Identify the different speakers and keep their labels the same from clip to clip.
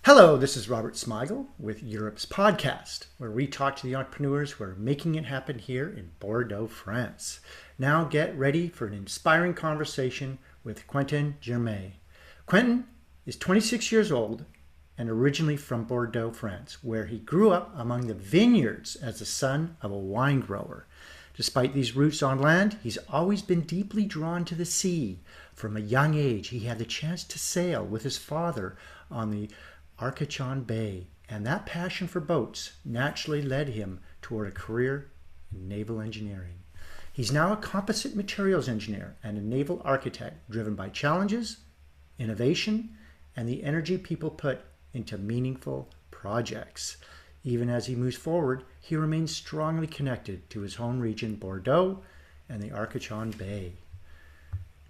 Speaker 1: Hello, this is Robert Smigel with Europe's podcast, where we talk to the entrepreneurs who are making it happen here in Bordeaux, France. Now get ready for an inspiring conversation with Quentin Germe. Quentin is 26 years old and originally from Bordeaux, France, where he grew up among the vineyards as the son of a wine grower. Despite these roots on land, he's always been deeply drawn to the sea. From a young age, he had the chance to sail with his father on the Arcachon Bay, and that passion for boats naturally led him toward a career in naval engineering. He's now a composite materials engineer and a naval architect driven by challenges, innovation, and the energy people put into meaningful projects. Even as he moves forward, he remains strongly connected to his home region, Bordeaux, and the Arcachon Bay.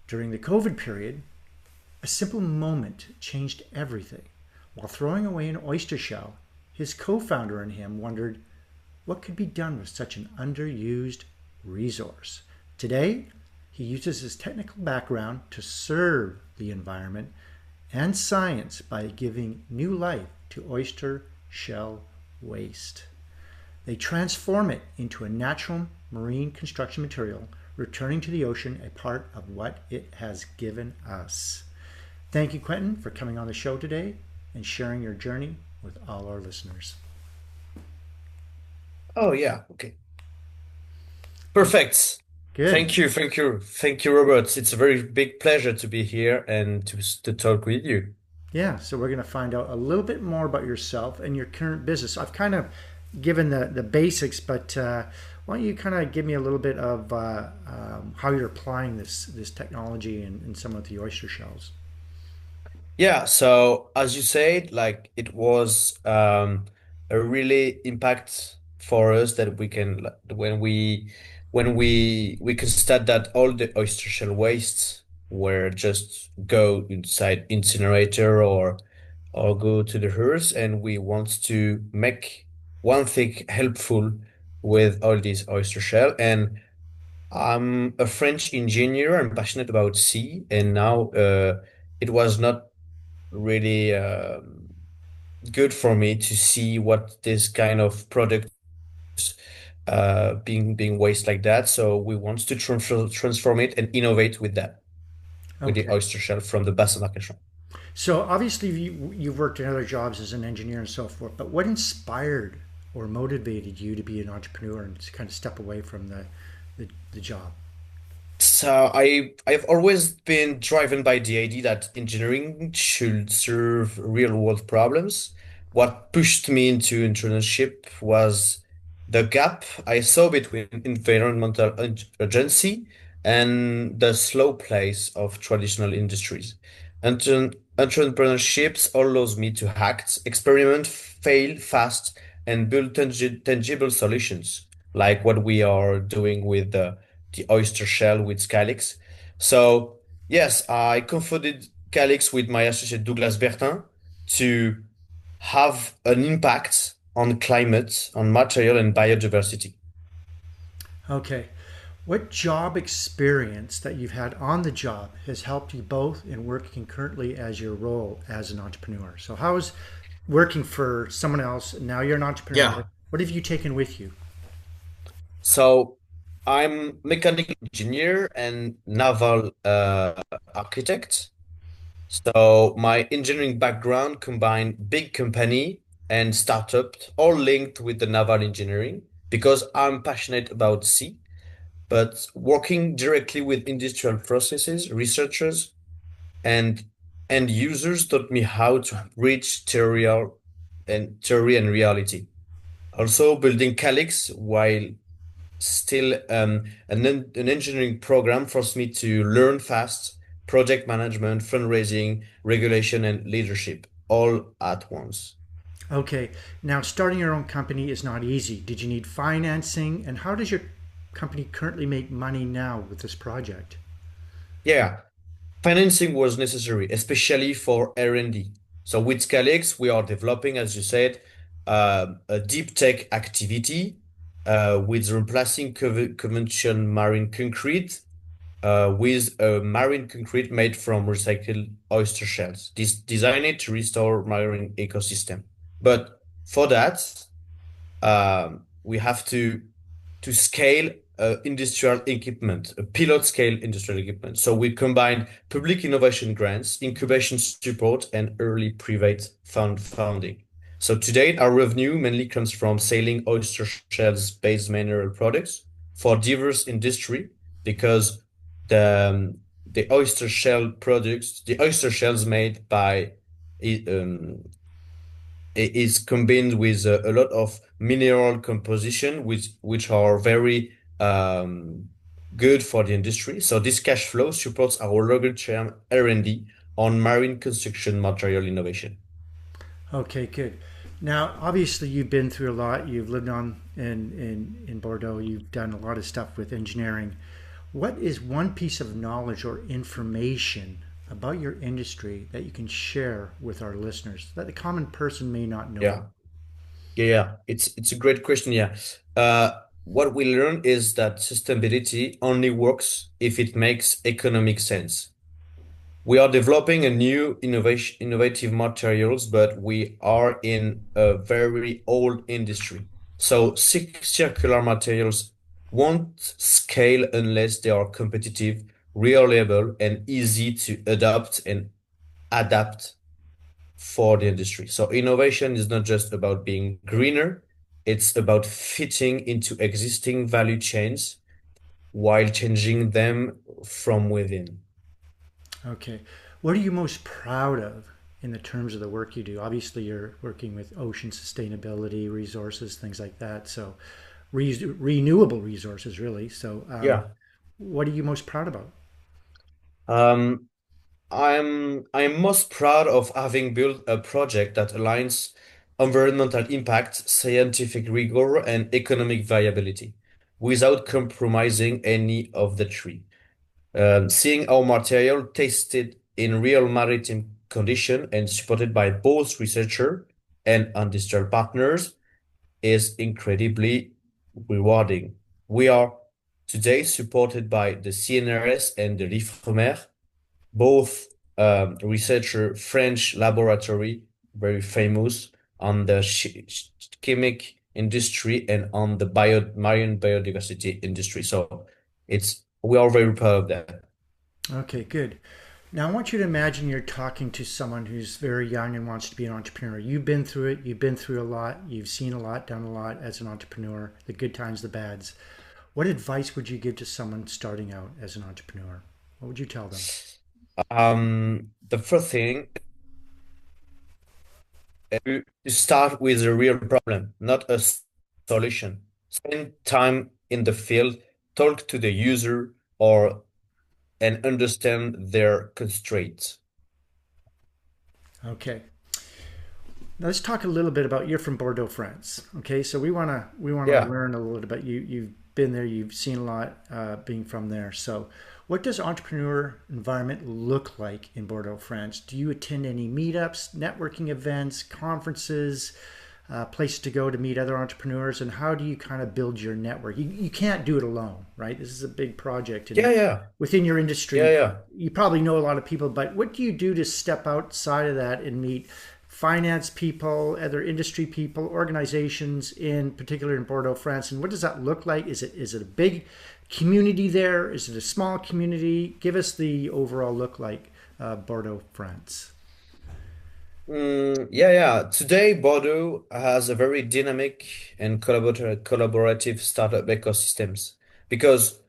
Speaker 1: During the COVID period, a simple moment changed everything. While throwing away an oyster shell, his co-founder and him wondered what could be done with such an underused resource. Today, he uses his technical background to serve the environment and science by giving new life to oyster shell waste. They transform it into a natural marine construction material, returning to the ocean a part of what it has given us. Thank you, Quentin, for coming on the show today and sharing your journey with all our listeners.
Speaker 2: Oh yeah, okay. Perfect.
Speaker 1: Good.
Speaker 2: Thank you, Robert. It's a very big pleasure to be here and to talk with you.
Speaker 1: Yeah, so we're going to find out a little bit more about yourself and your current business. I've kind of given the basics, but why don't you kind of give me a little bit of how you're applying this technology in some of the oyster shells?
Speaker 2: Yeah, so as you said, like it was a really impact for us that we can when we considered that all the oyster shell wastes were just go inside incinerator or go to the earth, and we want to make one thing helpful with all these oyster shell. And I'm a French engineer. I'm passionate about sea, and now it was not really good for me to see what this kind of product being waste like that. So we want to transform it and innovate with that, with the
Speaker 1: Okay.
Speaker 2: oyster shell from the Bassin Arcachon.
Speaker 1: So obviously you've worked in other jobs as an engineer and so forth, but what inspired or motivated you to be an entrepreneur and to kind of step away from the job?
Speaker 2: So I've always been driven by the idea that engineering should serve real world problems. What pushed me into entrepreneurship was the gap I saw between environmental urgency and the slow pace of traditional industries. Entrepreneurship allows me to act, experiment, fail fast, and build tangible solutions, like what we are doing with the oyster shell with CalX. So yes, I co-founded CalX with my associate Douglas Bertin to have an impact on climate, on material and biodiversity.
Speaker 1: Okay. What job experience that you've had on the job has helped you both in working currently as your role as an entrepreneur? So how is working for someone else, now you're an entrepreneur,
Speaker 2: Yeah.
Speaker 1: what have you taken with you?
Speaker 2: So I'm mechanical engineer and naval architect. So my engineering background combined big company and startup, all linked with the naval engineering because I'm passionate about sea, but working directly with industrial processes, researchers, and end users taught me how to bridge theory and reality. Also, building Calix while still an engineering program forced me to learn fast, project management, fundraising, regulation, and leadership all at once.
Speaker 1: Okay. Now, starting your own company is not easy. Did you need financing? And how does your company currently make money now with this project?
Speaker 2: Yeah, financing was necessary, especially for R&D. So with Scalix, we are developing, as you said, a deep tech activity with replacing conventional marine concrete. with a marine concrete made from recycled oyster shells. This designed to restore marine ecosystem. But for that, we have to scale industrial equipment, a pilot scale industrial equipment. So we combine public innovation grants, incubation support, and early private funding. So today, our revenue mainly comes from selling oyster shells-based mineral products for diverse industry because the oyster shell products, the oyster shells made by um, is combined with a lot of mineral composition, which are very good for the industry. So this cash flow supports our longer-term R&D on marine construction material innovation.
Speaker 1: Okay, good. Now, obviously, you've been through a lot. You've lived on in Bordeaux. You've done a lot of stuff with engineering. What is one piece of knowledge or information about your industry that you can share with our listeners that the common person may not know about?
Speaker 2: Yeah, yeah. It's a great question. Yeah. What we learned is that sustainability only works if it makes economic sense. We are developing a new innovative materials, but we are in a very old industry. So circular materials won't scale unless they are competitive, reliable, and easy to adopt and adapt for the industry. So innovation is not just about being greener, it's about fitting into existing value chains while changing them from within.
Speaker 1: Okay. What are you most proud of in the terms of the work you do? Obviously, you're working with ocean sustainability, resources, things like that. So, renewable resources, really. So,
Speaker 2: Yeah.
Speaker 1: what are you most proud about?
Speaker 2: Um, I'm most proud of having built a project that aligns environmental impact, scientific rigor, and economic viability without compromising any of the three. Seeing our material tested in real maritime condition and supported by both researcher and industrial partners is incredibly rewarding. We are today supported by the CNRS and the l'Ifremer, both researcher French laboratory, very famous on the chemic industry and on the marine biodiversity industry. So we are very proud of that.
Speaker 1: Okay, good. Now, I want you to imagine you're talking to someone who's very young and wants to be an entrepreneur. You've been through it, you've been through a lot, you've seen a lot, done a lot as an entrepreneur, the good times, the bads. What advice would you give to someone starting out as an entrepreneur? What would you tell them?
Speaker 2: The first thing to start with a real problem, not a solution. Spend time in the field, talk to the user or and understand their constraints.
Speaker 1: Okay. Now let's talk a little bit about you're from Bordeaux, France. Okay, so we wanna
Speaker 2: Yeah.
Speaker 1: learn a little bit. You've been there, you've seen a lot, being from there. So, what does entrepreneur environment look like in Bordeaux, France? Do you attend any meetups, networking events, conferences, places to go to meet other entrepreneurs, and how do you kind of build your network? You can't do it alone, right? This is a big project, and
Speaker 2: Yeah, yeah.
Speaker 1: within your
Speaker 2: Yeah,
Speaker 1: industry,
Speaker 2: yeah.
Speaker 1: you probably know a lot of people. But what do you do to step outside of that and meet finance people, other industry people, organizations in particular in Bordeaux, France? And what does that look like? Is it a big community there? Is it a small community? Give us the overall look like Bordeaux, France.
Speaker 2: Yeah, yeah. Today, Bordeaux has a very dynamic and collaborative startup ecosystems because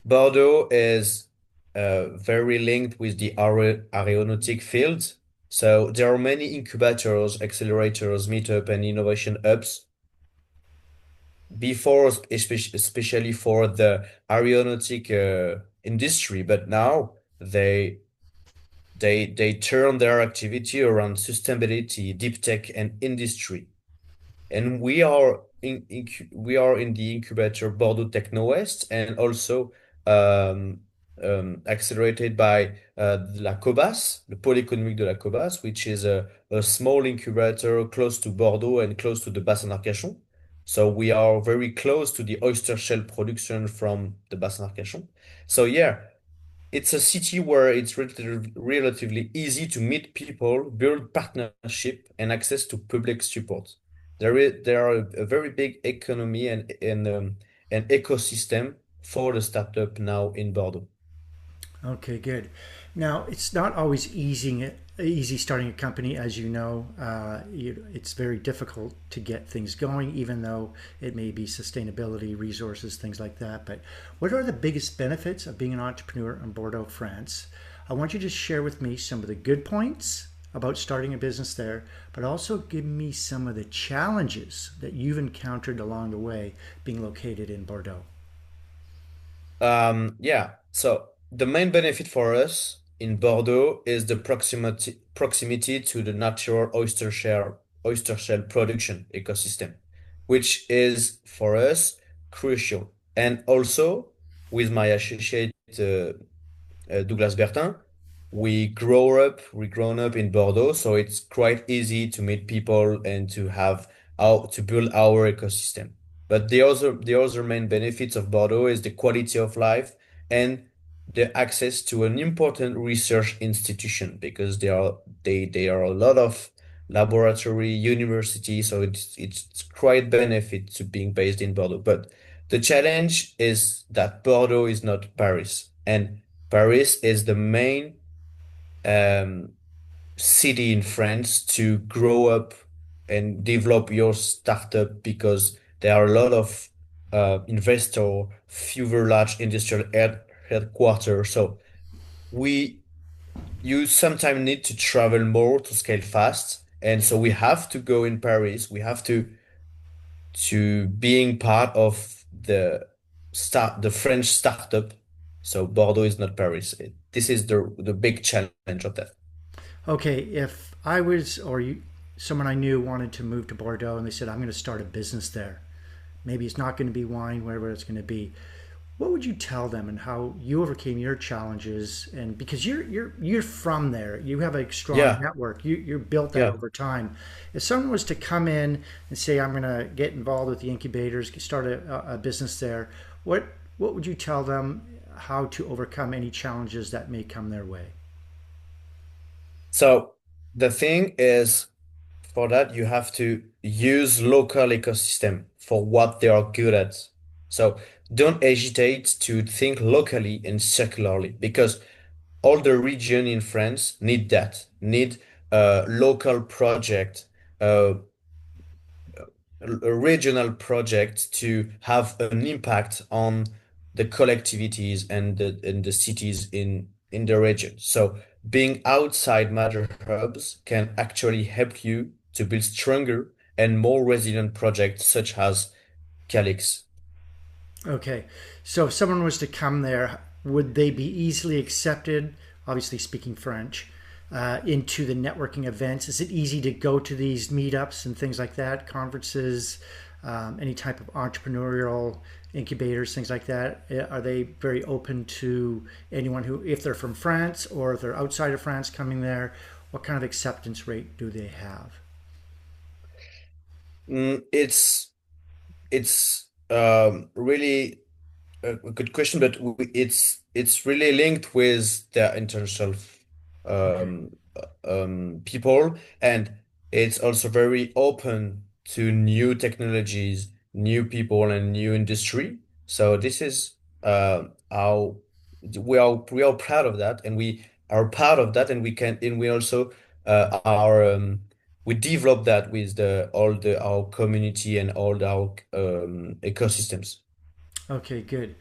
Speaker 2: Bordeaux is very linked with the aeronautic field. So there are many incubators, accelerators, meetup, and innovation hubs before, especially for the aeronautic industry. But now they turn their activity around sustainability, deep tech, and industry. And we are in the incubator Bordeaux Techno West and also um, accelerated by La Cobas, the Pôle économique de la Cobas, which is a small incubator close to Bordeaux and close to the Bassin d'Arcachon. So we are very close to the oyster shell production from the Bassin d'Arcachon. So yeah, it's a city where it's relatively easy to meet people, build partnership, and access to public support. There are a very big economy and an ecosystem for the startup now in Bordeaux.
Speaker 1: Okay, good. Now, it's not always easy starting a company, as you know. It's very difficult to get things going, even though it may be sustainability, resources, things like that. But what are the biggest benefits of being an entrepreneur in Bordeaux, France? I want you to share with me some of the good points about starting a business there, but also give me some of the challenges that you've encountered along the way being located in Bordeaux.
Speaker 2: Yeah. So the main benefit for us in Bordeaux is the proximity to the natural oyster shell production ecosystem, which is for us crucial. And also with my associate Douglas Bertin. We grown up in Bordeaux, so it's quite easy to meet people and to build our ecosystem. But the other main benefits of Bordeaux is the quality of life and the access to an important research institution because there are a lot of laboratory, university, so it's quite benefit to being based in Bordeaux. But the challenge is that Bordeaux is not Paris, and Paris is the main um, city in France to grow up and develop your startup because there are a lot of investor, fewer large industrial headquarters. So we you sometimes need to travel more to scale fast. And so we have to go in Paris. We have to being part of the French startup. So Bordeaux is not Paris. This is the big challenge of that.
Speaker 1: Okay, if I was or someone I knew wanted to move to Bordeaux and they said, I'm going to start a business there, maybe it's not going to be wine, whatever it's going to be. What would you tell them and how you overcame your challenges? And because you're from there, you have a strong
Speaker 2: Yeah,
Speaker 1: network. You built that
Speaker 2: yeah.
Speaker 1: over time. If someone was to come in and say, I'm going to get involved with the incubators, start a business there, what would you tell them how to overcome any challenges that may come their way?
Speaker 2: So the thing is, for that, you have to use local ecosystem for what they are good at. So don't hesitate to think locally and circularly because all the region in France need a local project, uh, a regional project to have an impact on the collectivities and the cities in the region. So being outside major hubs can actually help you to build stronger and more resilient projects such as CalX.
Speaker 1: Okay. So if someone was to come there, would they be easily accepted, obviously speaking French, into the networking events? Is it easy to go to these meetups and things like that, conferences, any type of entrepreneurial incubators, things like that? Are they very open to anyone who, if they're from France or if they're outside of France coming there, what kind of acceptance rate do they have?
Speaker 2: It's really a good question, but it's really linked with the international
Speaker 1: Okay.
Speaker 2: people, and it's also very open to new technologies, new people, and new industry. So this is how we are proud of that, and we are part of that, and we also are we develop that with the all the our community and all our ecosystems.
Speaker 1: Okay, good.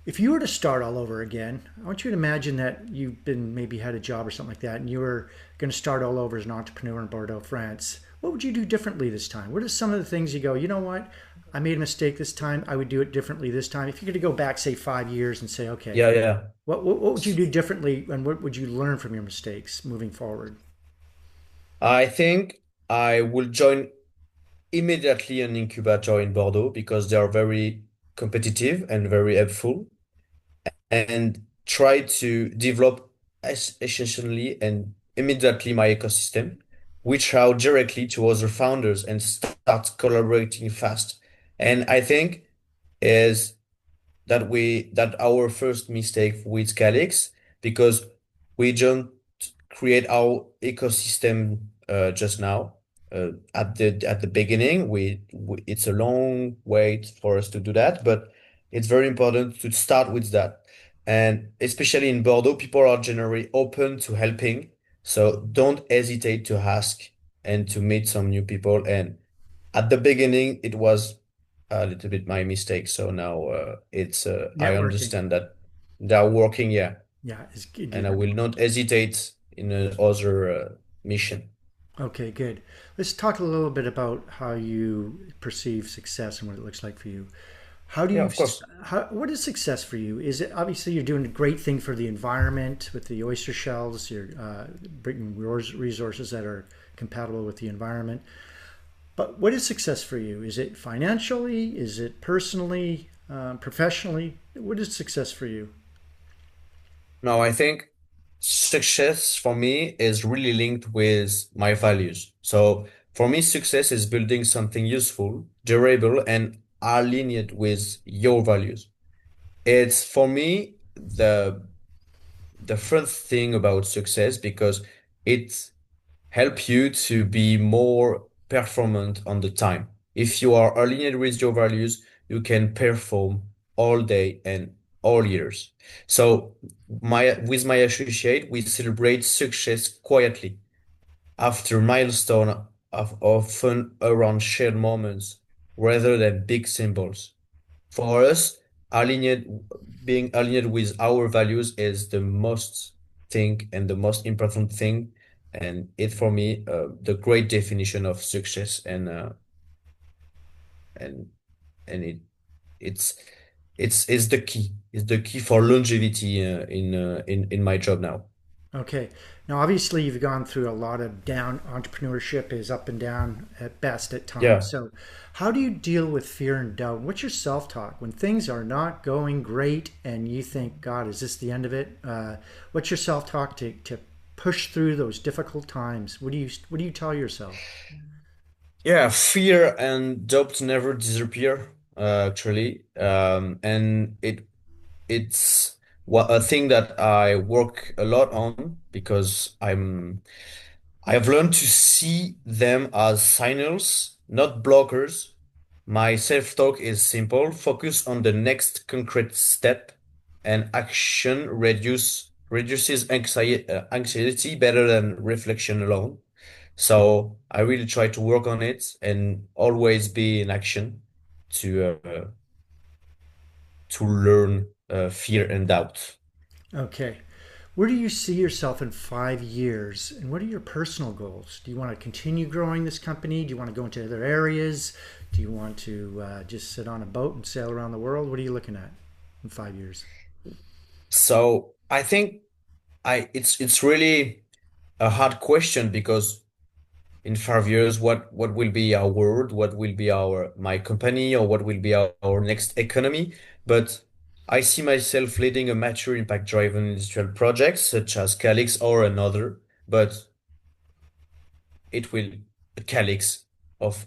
Speaker 1: If you were to start all over again, I want you to imagine that you've been maybe had a job or something like that, and you were going to start all over as an entrepreneur in Bordeaux, France. What would you do differently this time? What are some of the things you go, you know what? I made a mistake this time. I would do it differently this time. If you could go back, say 5 years, and say, okay,
Speaker 2: Yeah, yeah.
Speaker 1: what would you do differently, and what would you learn from your mistakes moving forward?
Speaker 2: I think I will join immediately an incubator in Bordeaux because they are very competitive and very helpful and try to develop essentially and immediately my ecosystem, reach out directly to other founders and start collaborating fast. And I think is that our first mistake with CalX. because we don't create our ecosystem just now. At the beginning, we it's a long wait for us to do that, but it's very important to start with that. And especially in Bordeaux, people are generally open to helping, so don't hesitate to ask and to meet some new people. And at the beginning, it was a little bit my mistake. So now it's I
Speaker 1: Networking.
Speaker 2: understand that they are working, yeah,
Speaker 1: Yeah, is good.
Speaker 2: and I will not hesitate in another mission.
Speaker 1: Okay, good. Let's talk a little bit about how you perceive success and what it looks like for you. How do
Speaker 2: Yeah,
Speaker 1: you,
Speaker 2: of course.
Speaker 1: what is success for you? Is it obviously you're doing a great thing for the environment with the oyster shells, you're bringing resources that are compatible with the environment. But what is success for you? Is it financially? Is it personally, professionally? What is success for you?
Speaker 2: No, I think success for me is really linked with my values. So for me, success is building something useful, durable, and aligned with your values. It's for me the first thing about success because it help you to be more performant on the time. If you are aligned with your values, you can perform all day and all years. So my with my associate, we celebrate success quietly after milestone of often around shared moments rather than big symbols. For us, aligned, being aligned with our values is the most thing and the most important thing. And it for me, the great definition of success and and it's it's the key. It's the key for longevity in my job now.
Speaker 1: Okay. Now, obviously, you've gone through a lot of down. Entrepreneurship is up and down at best at times.
Speaker 2: Yeah.
Speaker 1: So, how do you deal with fear and doubt? What's your self talk when things are not going great and you think, God, is this the end of it? What's your self talk to push through those difficult times? What do you tell yourself?
Speaker 2: Yeah, fear and doubt never disappear, actually. And it's a thing that I work a lot on because I have learned to see them as signals, not blockers. My self-talk is simple, focus on the next concrete step, and action reduces anxiety better than reflection alone. So I really try to work on it and always be in action to learn fear and doubt.
Speaker 1: Okay. Where do you see yourself in 5 years? And what are your personal goals? Do you want to continue growing this company? Do you want to go into other areas? Do you want to just sit on a boat and sail around the world? What are you looking at in 5 years?
Speaker 2: So I think I it's really a hard question because in 5 years, what will be our world? What will be our my company, or what will be our next economy? But I see myself leading a mature impact-driven industrial project such as CalX or another. But it will a calyx of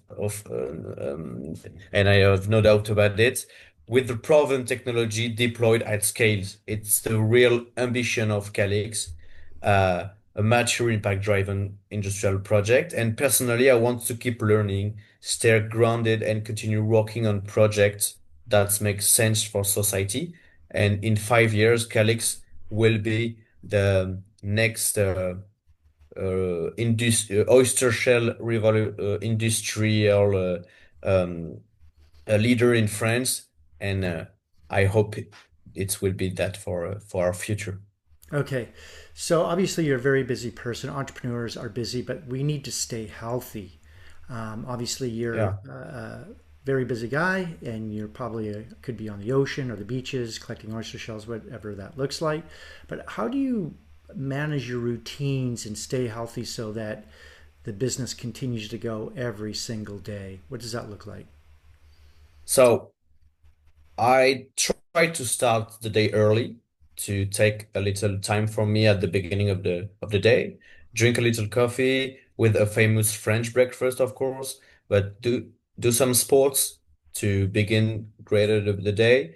Speaker 2: and I have no doubt about it. With the proven technology deployed at scales, it's the real ambition of Calyx, a mature impact-driven industrial project. And personally, I want to keep learning, stay grounded, and continue working on projects that make sense for society. And in 5 years, Calyx will be the next oyster shell industrial a leader in France, and I hope it will be that for our future.
Speaker 1: Okay. So obviously you're a very busy person. Entrepreneurs are busy, but we need to stay healthy. Obviously you're
Speaker 2: Yeah.
Speaker 1: a very busy guy and you're probably could be on the ocean or the beaches collecting oyster shells, whatever that looks like. But how do you manage your routines and stay healthy so that the business continues to go every single day? What does that look like?
Speaker 2: So I try to start the day early to take a little time for me at the beginning of the day, drink a little coffee with a famous French breakfast, of course, but do some sports to begin greater the day.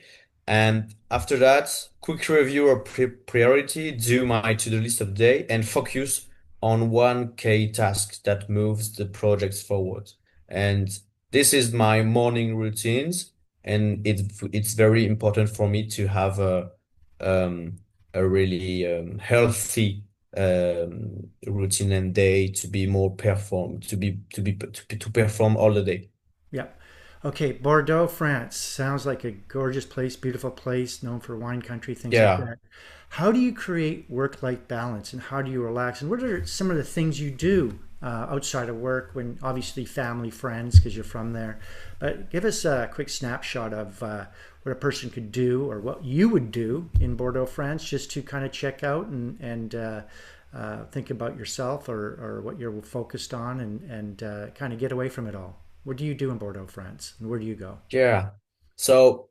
Speaker 2: And after that, quick review or priority, do my to-do list of the day, and focus on one key task that moves the projects forward. And this is my morning routines, and it's very important for me to have um, a really healthy routine and day to be more perform to perform all the day.
Speaker 1: Yeah. Okay, Bordeaux, France. Sounds like a gorgeous place, beautiful place, known for wine country, things like
Speaker 2: Yeah.
Speaker 1: that. How do you create work-life balance and how do you relax? And what are some of the things you do outside of work when obviously family, friends, because you're from there? But give us a quick snapshot of what a person could do or what you would do in Bordeaux, France, just to kind of check out and think about yourself or what you're focused on and kind of get away from it all. What do you do in Bordeaux, France? And where do you go?
Speaker 2: Yeah. So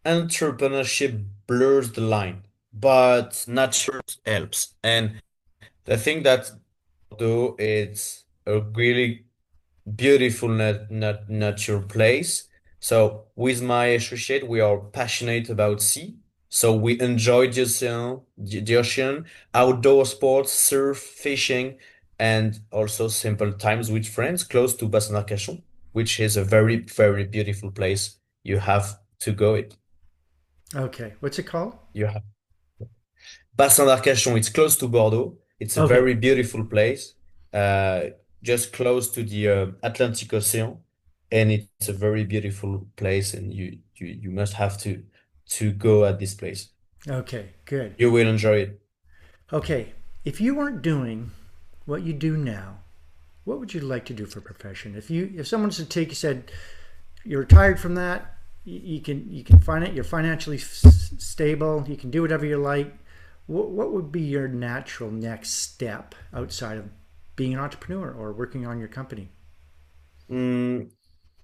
Speaker 2: entrepreneurship blurs the line, but nature helps. And the thing that do it's a really beautiful nature place. So with my associate, we are passionate about sea. So we enjoy the ocean, outdoor sports, surf, fishing, and also simple times with friends close to Bassin d'Arcachon, which is a very, very beautiful place. You have to go it.
Speaker 1: Okay. What's it called?
Speaker 2: You have Bassin d'Arcachon. It's close to Bordeaux. It's a
Speaker 1: Okay.
Speaker 2: very beautiful place, uh, just close to the Atlantic Ocean, and it's a very beautiful place. And you must have to go at this place.
Speaker 1: Okay. Good.
Speaker 2: You will enjoy it.
Speaker 1: Okay. If you weren't doing what you do now, what would you like to do for a profession? If someone was to take you said you're retired from that, you can find it. You're financially stable. You can do whatever you like. What would be your natural next step outside of being an entrepreneur or working on your company?
Speaker 2: Mm,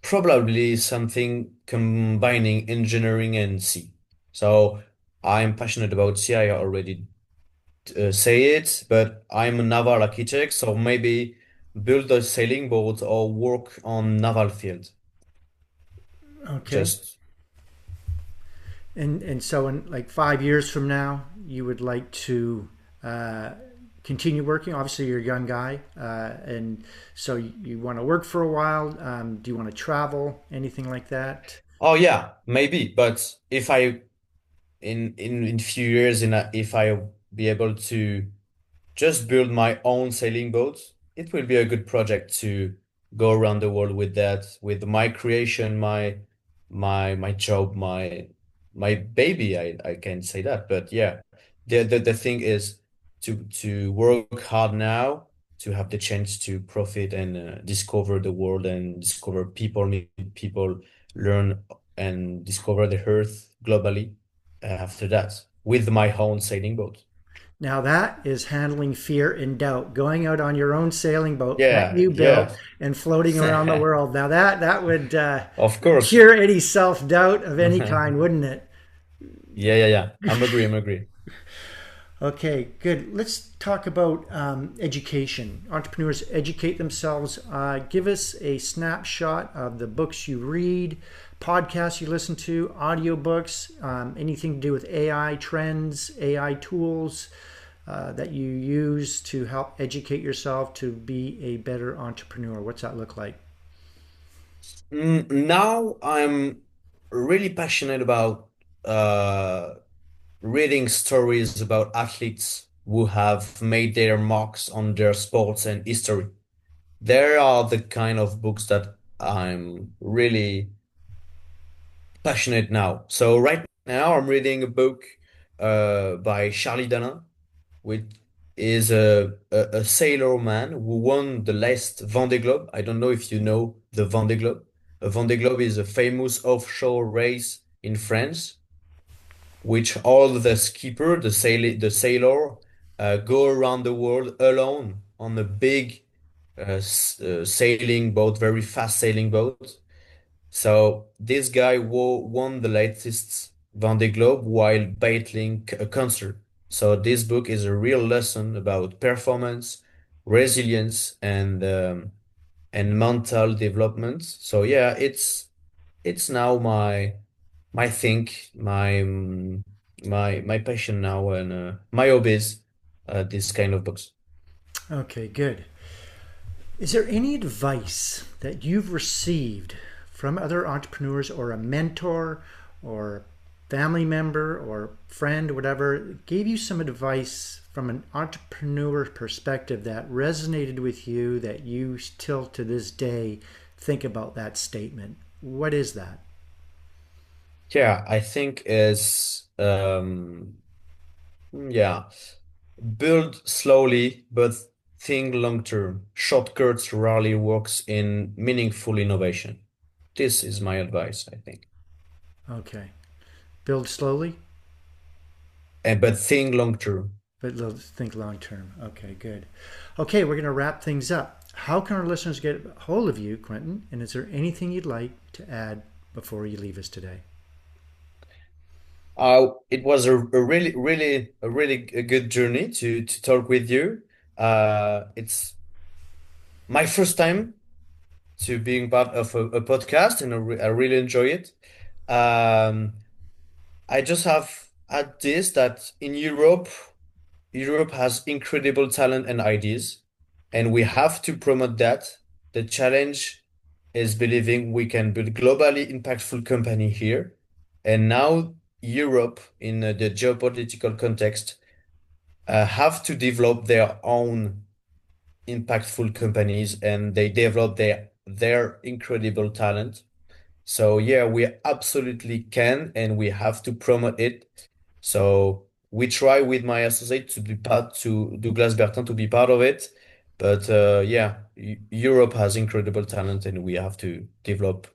Speaker 2: Probably something combining engineering and sea. So I'm passionate about sea. I already say it, but I'm a naval architect, so maybe build a sailing boat or work on naval field.
Speaker 1: Okay.
Speaker 2: Just
Speaker 1: And so in like 5 years from now, you would like to uh, continue working. Obviously, you're a young guy, and so you want to work for a while. Do you want to travel? Anything like that?
Speaker 2: oh yeah, maybe. But if I in few years, if I be able to just build my own sailing boat, it will be a good project to go around the world with that, with my creation, my job, my baby. I can say that. But yeah, the thing is to work hard now to have the chance to profit and discover the world and discover people, meet people, learn and discover the earth globally after that with my own sailing boat.
Speaker 1: Now that is handling fear and doubt, going out on your own sailing boat that
Speaker 2: Yeah,
Speaker 1: you built
Speaker 2: yeah.
Speaker 1: and floating around the world. Now that would
Speaker 2: Of course.
Speaker 1: cure any self doubt of any kind, wouldn't it?
Speaker 2: Yeah, yeah, yeah. I'm agree. I'm agree.
Speaker 1: Okay, good. Let's talk about education. Entrepreneurs educate themselves. Give us a snapshot of the books you read, podcasts you listen to, audiobooks, anything to do with AI trends, AI tools that you use to help educate yourself to be a better entrepreneur. What's that look like?
Speaker 2: Now I'm really passionate about uh, reading stories about athletes who have made their marks on their sports and history. There are the kind of books that I'm really passionate now. So right now I'm reading a book by Charlie Dana, which is a sailor man who won the last Vendée Globe. I don't know if you know the Vendée Globe. A Vendée Globe is a famous offshore race in France, which all the skipper, the sailor, go around the world alone on a big sailing boat, very fast sailing boat. So this guy wo won the latest Vendée Globe while battling a cancer. So this book is a real lesson about performance, resilience, and mental development. So yeah, it's now my my thing, my passion now, and my hobbies. This kind of books.
Speaker 1: Okay, good. Is there any advice that you've received from other entrepreneurs or a mentor or family member or friend, whatever, gave you some advice from an entrepreneur perspective that resonated with you that you still to this day think about that statement? What is that?
Speaker 2: Yeah, I think is yeah, build slowly but think long term. Shortcuts rarely works in meaningful innovation. This is my advice, I think.
Speaker 1: Okay. Build slowly,
Speaker 2: And but think long term.
Speaker 1: but think long term. Okay, good. Okay, we're going to wrap things up. How can our listeners get a hold of you, Quentin? And is there anything you'd like to add before you leave us today?
Speaker 2: It was a really a good journey to talk with you. It's my first time to being part of a podcast, and I really enjoy it. Um, I just have at this that in Europe, Europe has incredible talent and ideas, and we have to promote that. The challenge is believing we can build globally impactful company here. And now Europe, in the geopolitical context, have to develop their own impactful companies, and they develop their incredible talent. So yeah, we absolutely can, and we have to promote it. So we try with my associate to be part to Douglas Bertin to be part of it. But yeah, Europe has incredible talent, and we have to develop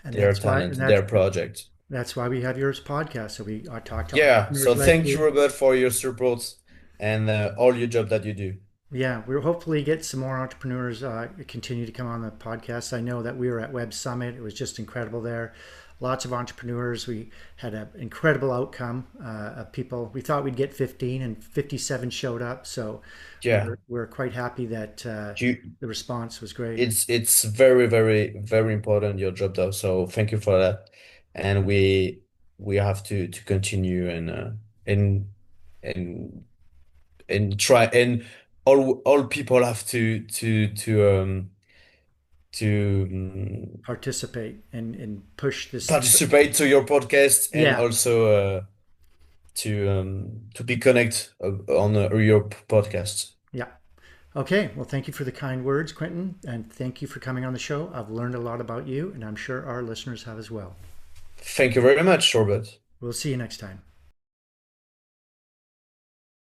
Speaker 1: And
Speaker 2: their
Speaker 1: that's why, and
Speaker 2: talent, their project.
Speaker 1: that's why we have yours podcast. So we talk to
Speaker 2: Yeah.
Speaker 1: entrepreneurs
Speaker 2: So
Speaker 1: like
Speaker 2: thank you,
Speaker 1: you.
Speaker 2: Robert, for your support and all your job that you do.
Speaker 1: Yeah, we'll hopefully get some more entrepreneurs continue to come on the podcast. I know that we were at Web Summit; it was just incredible there. Lots of entrepreneurs. We had an incredible outcome of people. We thought we'd get 15, and 57 showed up. So
Speaker 2: Yeah.
Speaker 1: we're quite happy that
Speaker 2: You
Speaker 1: the response was great.
Speaker 2: it's very important your job though. So thank you for that. And we have to continue and and and try and all people have to
Speaker 1: Participate and push this.
Speaker 2: participate to your podcast and
Speaker 1: Yeah,
Speaker 2: also to be connect on your podcast.
Speaker 1: yeah. Okay, well, thank you for the kind words, Quentin, and thank you for coming on the show. I've learned a lot about you, and I'm sure our listeners have as well.
Speaker 2: Thank you very much, Robert.
Speaker 1: We'll see you next time.